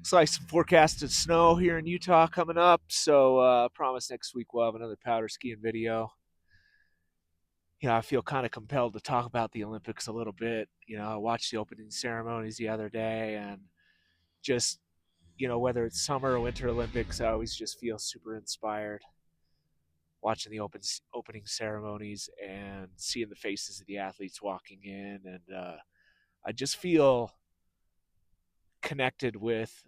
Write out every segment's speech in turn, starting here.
Looks like some forecasted snow here in Utah coming up. So promise next week we'll have another powder skiing video. I feel kind of compelled to talk about the Olympics a little bit. I watched the opening ceremonies the other day, and just, whether it's summer or winter Olympics, I always just feel super inspired watching the opening ceremonies and seeing the faces of the athletes walking in. And I just feel connected with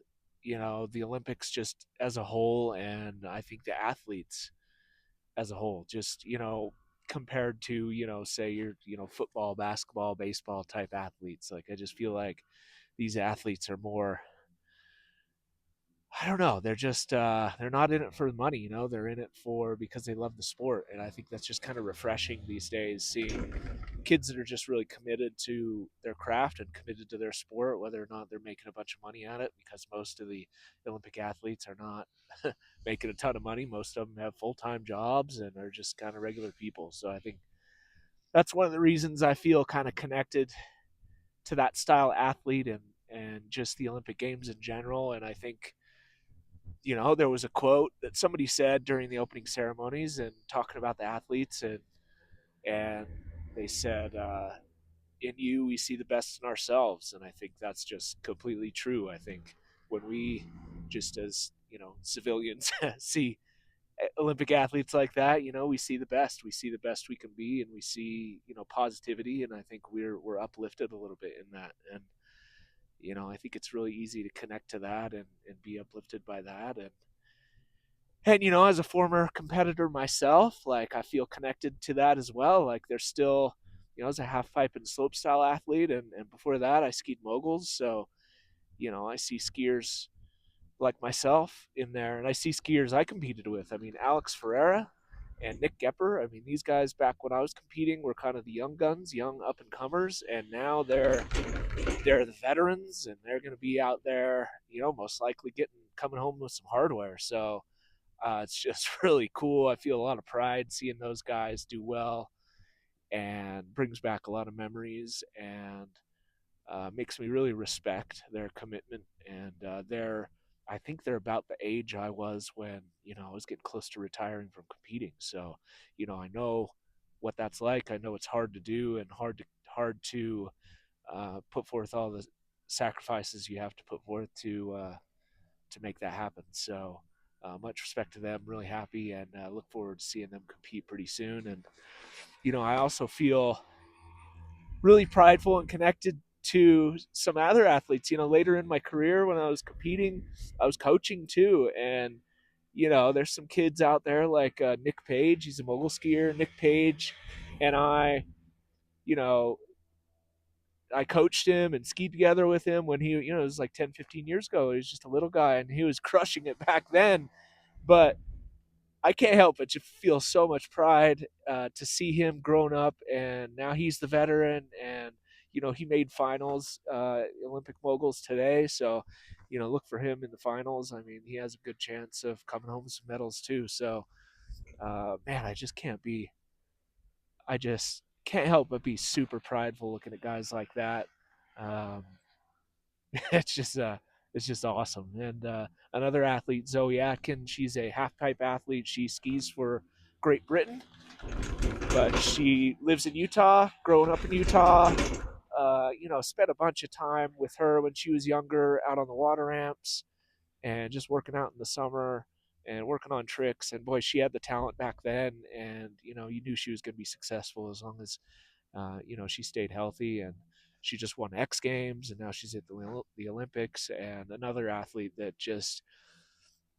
the Olympics just as a whole, and I think the athletes as a whole, just compared to say your football, basketball, baseball type athletes. Like, I just feel like these athletes are more, I don't know, they're just they're not in it for the money. They're in it for because they love the sport. And I think that's just kind of refreshing these days, seeing kids that are just really committed to their craft and committed to their sport, whether or not they're making a bunch of money at it, because most of the Olympic athletes are not making a ton of money. Most of them have full-time jobs and are just kind of regular people. So I think that's one of the reasons I feel kind of connected to that style athlete, and just the Olympic Games in general. And I think there was a quote that somebody said during the opening ceremonies and talking about the athletes, and they said, "In you, we see the best in ourselves," and I think that's just completely true. I think when we, just as civilians, see Olympic athletes like that, we see the best. We see the best we can be, and we see positivity. And I think we're uplifted a little bit in that. And I think it's really easy to connect to that and be uplifted by that. And as a former competitor myself, like, I feel connected to that as well. Like, there's still, as a half pipe and slopestyle athlete, and before that I skied moguls. So I see skiers like myself in there, and I see skiers I competed with. I mean, Alex Ferreira and Nick Gepper. I mean, these guys back when I was competing were kind of the young guns, young up and comers, and now they're the veterans, and they're going to be out there, most likely coming home with some hardware. So it's just really cool. I feel a lot of pride seeing those guys do well, and brings back a lot of memories, and makes me really respect their commitment. And I think they're about the age I was when I was getting close to retiring from competing. So I know what that's like. I know it's hard to do, and hard to put forth all the sacrifices you have to put forth to make that happen. So much respect to them. Really happy, and look forward to seeing them compete pretty soon. And I also feel really prideful and connected to some other athletes. Later in my career when I was competing, I was coaching too, and there's some kids out there like Nick Page. He's a mogul skier. Nick Page and you know, I coached him and skied together with him when it was like 10, 15 years ago. He was just a little guy, and he was crushing it back then. But I can't help but to feel so much pride to see him grown up, and now he's the veteran, and he made finals, Olympic moguls today. So look for him in the finals. I mean, he has a good chance of coming home with some medals too. So man, I just can't help but be super prideful looking at guys like that. Um, it's just awesome. And another athlete, Zoe Atkin, she's a half pipe athlete. She skis for Great Britain, but she lives in Utah. Growing up in Utah, spent a bunch of time with her when she was younger out on the water ramps, and just working out in the summer and working on tricks. And boy, she had the talent back then, and you knew she was going to be successful as long as she stayed healthy. And she just won X Games, and now she's at the Olympics. And another athlete that just,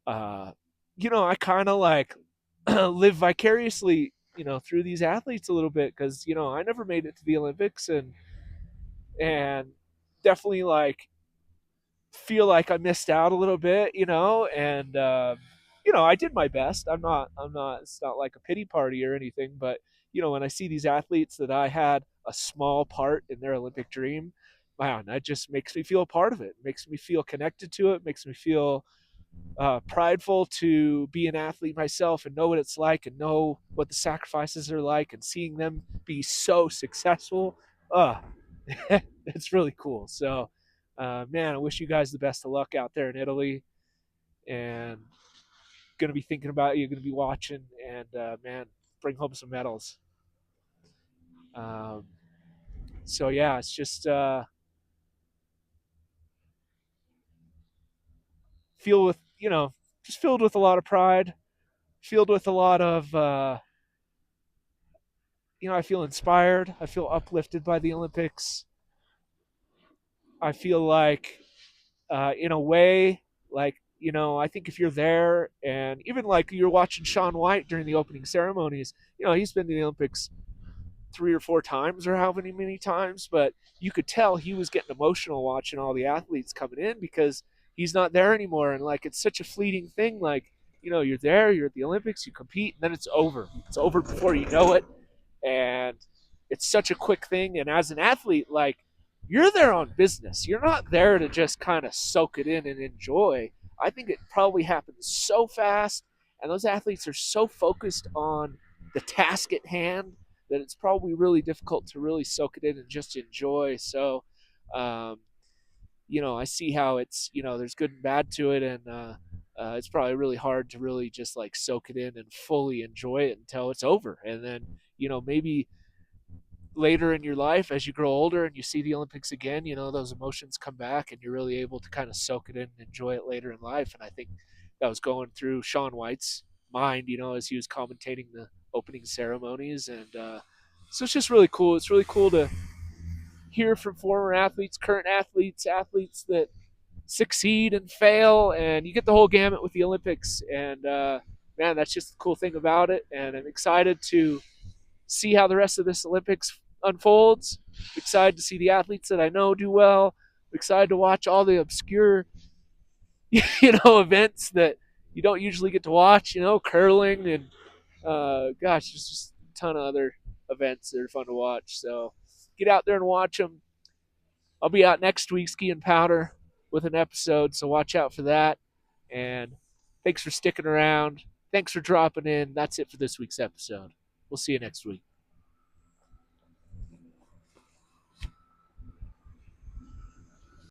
I kind of like live vicariously, through these athletes a little bit, because I never made it to the Olympics, and definitely like feel like I missed out a little bit, and I did my best. I'm not. It's not like a pity party or anything, but when I see these athletes that I had a small part in their Olympic dream, man, that just makes me feel a part of it. It makes me feel connected to it. Makes me feel prideful to be an athlete myself and know what it's like and know what the sacrifices are like, and seeing them be so successful. Uh, it's really cool. So Man, I wish you guys the best of luck out there in Italy, and going to be thinking about you, going to be watching, and man, bring home some medals. Um, so yeah, it's just feel with just filled with a lot of pride, filled with a lot of I feel inspired, I feel uplifted by the Olympics. I feel like in a way, like I think if you're there, and even like you're watching Shaun White during the opening ceremonies, he's been to the Olympics 3 or 4 times or how many times, but you could tell he was getting emotional watching all the athletes coming in because he's not there anymore, and like it's such a fleeting thing. Like you're there, you're at the Olympics, you compete, and then it's over. It's over before you know it, and it's such a quick thing. And as an athlete, like you're there on business. You're not there to just kind of soak it in and enjoy. I think it probably happens so fast, and those athletes are so focused on the task at hand that it's probably really difficult to really soak it in and just enjoy. So, um, I see how it's there's good and bad to it, and it's probably really hard to really just like soak it in and fully enjoy it until it's over, and then maybe later in your life as you grow older and you see the Olympics again, those emotions come back and you're really able to kind of soak it in and enjoy it later in life. And I think that was going through Shaun White's mind, as he was commentating the opening ceremonies. And so it's just really cool. It's really cool to hear from former athletes, current athletes, athletes that succeed and fail, and you get the whole gamut with the Olympics. And man, that's just the cool thing about it. And I'm excited to see how the rest of this Olympics unfolds. Excited to see the athletes that I know do well. Excited to watch all the obscure, events that you don't usually get to watch. Curling and gosh, there's just a ton of other events that are fun to watch. So get out there and watch them. I'll be out next week skiing powder with an episode, so watch out for that. And thanks for sticking around. Thanks for dropping in. That's it for this week's episode. We'll see you next week.